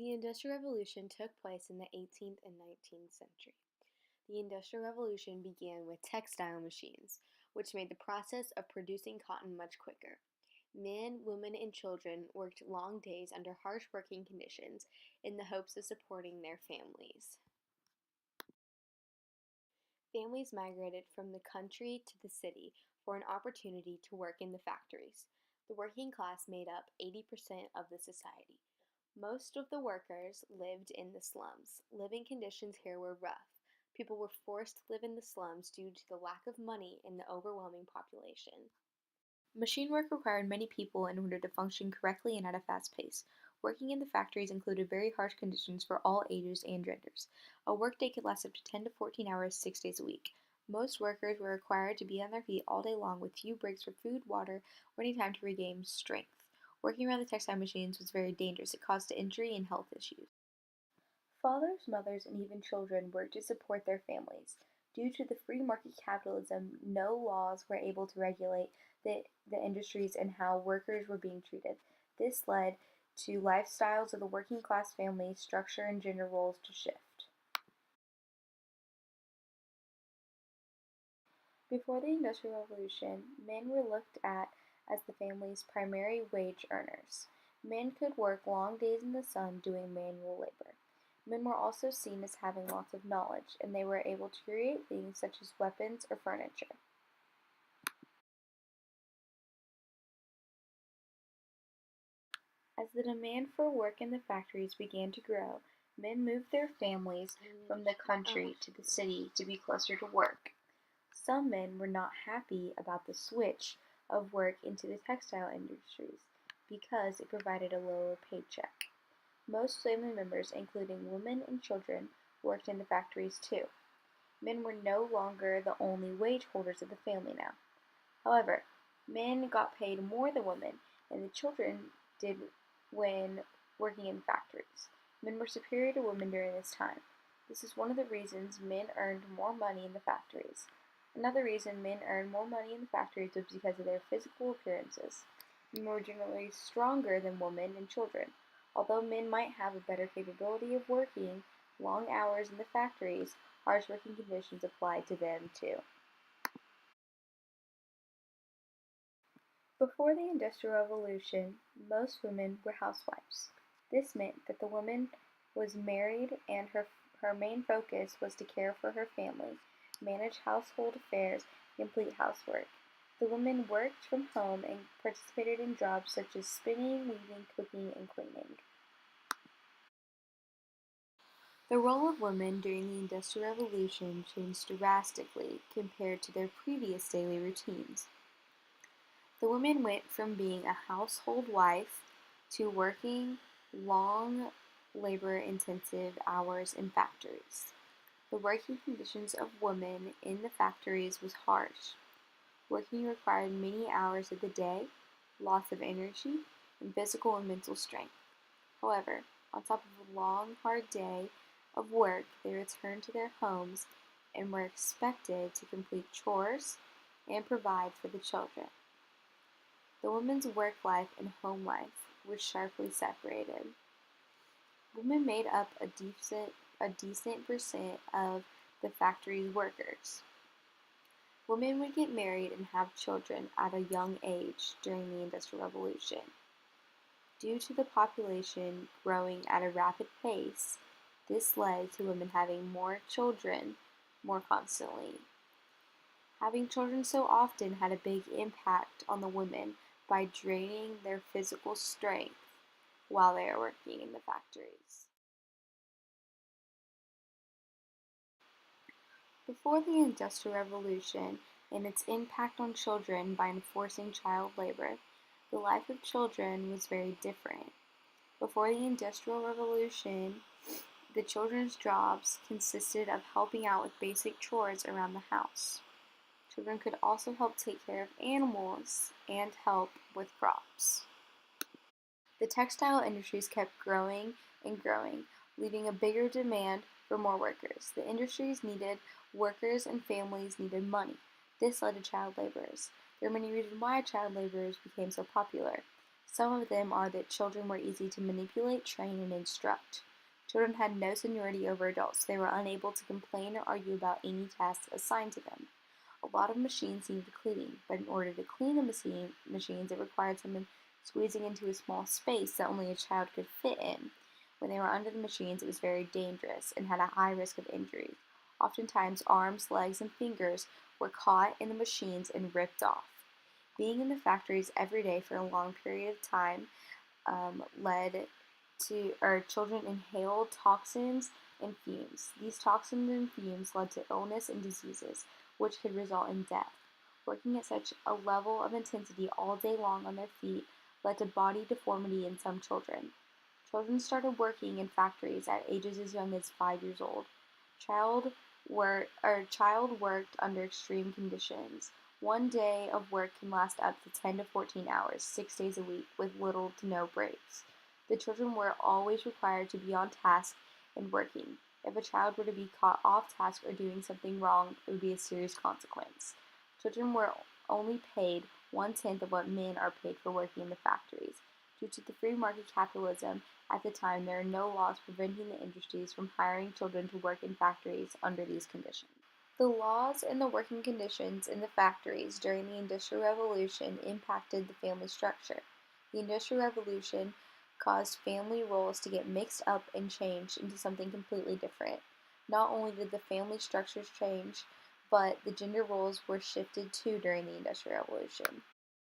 The Industrial Revolution took place in the 18th and 19th century. The Industrial Revolution began with textile machines, which made the process of producing cotton much quicker. Men, women, and children worked long days under harsh working conditions in the hopes of supporting their families. Families migrated from the country to the city for an opportunity to work in the factories. The working class made up 80% of the society. Most of the workers lived in the slums. Living conditions here were rough. People were forced to live in the slums due to the lack of money in the overwhelming population. Machine work required many people in order to function correctly and at a fast pace. Working in the factories included very harsh conditions for all ages and genders. A workday could last up to 10 to 14 hours 6 days a week. Most workers were required to be on their feet all day long with few breaks for food, water, or any time to regain strength. Working around the textile machines was very dangerous. It caused injury and health issues. Fathers, mothers, and even children worked to support their families. Due to the free market capitalism, no laws were able to regulate the industries and how workers were being treated. This led to lifestyles of the working class family, structure, and gender roles to shift. Before the Industrial Revolution, men were looked at as the family's primary wage earners. Men could work long days in the sun doing manual labor. Men were also seen as having lots of knowledge, and they were able to create things such as weapons or furniture. As the demand for work in the factories began to grow, men moved their families from the country to the city to be closer to work. Some men were not happy about the switch of work into the textile industries because it provided a lower paycheck. Most family members, including women and children, worked in the factories too. Men were no longer the only wage holders of the family now. However, men got paid more than women, and the children did when working in factories. Men were superior to women during this time. This is one of the reasons men earned more money in the factories. Another reason men earned more money in the factories was because of their physical appearances. Men were generally stronger than women and children. Although men might have a better capability of working long hours in the factories, harsh working conditions applied to them too. Before the Industrial Revolution, most women were housewives. This meant that the woman was married and her main focus was to care for her family, manage household affairs, and complete housework. The women worked from home and participated in jobs such as spinning, weaving, cooking, and cleaning. The role of women during the Industrial Revolution changed drastically compared to their previous daily routines. The woman went from being a household wife to working long, labor intensive hours in factories. The working conditions of women in the factories was harsh. Working required many hours of the day, loss of energy, and physical and mental strength. However, on top of a long, hard day of work, they returned to their homes and were expected to complete chores and provide for the children. The women's work life and home life were sharply separated. Women made up a decent percent of the factory's workers. Women would get married and have children at a young age during the Industrial Revolution. Due to the population growing at a rapid pace, this led to women having more children more constantly. Having children so often had a big impact on the women by draining their physical strength while they are working in the factories. Before the Industrial Revolution and its impact on children by enforcing child labor, the life of children was very different. Before the Industrial Revolution, the children's jobs consisted of helping out with basic chores around the house. Children could also help take care of animals and help with crops. The textile industries kept growing and growing, leaving a bigger demand for more workers. The industries needed workers and families needed money. This led to child laborers. There are many reasons why child laborers became so popular. Some of them are that children were easy to manipulate, train, and instruct. Children had no seniority over adults. They were unable to complain or argue about any tasks assigned to them. A lot of machines needed cleaning, but in order to clean the machines, it required someone squeezing into a small space that only a child could fit in. When they were under the machines, it was very dangerous and had a high risk of injury. Oftentimes, arms, legs, and fingers were caught in the machines and ripped off. Being in the factories every day for a long period of time led to, or children inhaled toxins and fumes. These toxins and fumes led to illness and diseases, which could result in death. Working at such a level of intensity all day long on their feet led to body deformity in some children. Children started working in factories at ages as young as 5 years old. Child worked under extreme conditions. One day of work can last up to 10 to 14 hours, 6 days a week, with little to no breaks. The children were always required to be on task and working. If a child were to be caught off task or doing something wrong, it would be a serious consequence. Children were only paid 1/10 of what men are paid for working in the factories. Due to the free market capitalism at the time, there are no laws preventing the industries from hiring children to work in factories under these conditions. The laws and the working conditions in the factories during the Industrial Revolution impacted the family structure. The Industrial Revolution caused family roles to get mixed up and changed into something completely different. Not only did the family structures change, but the gender roles were shifted too during the Industrial Revolution.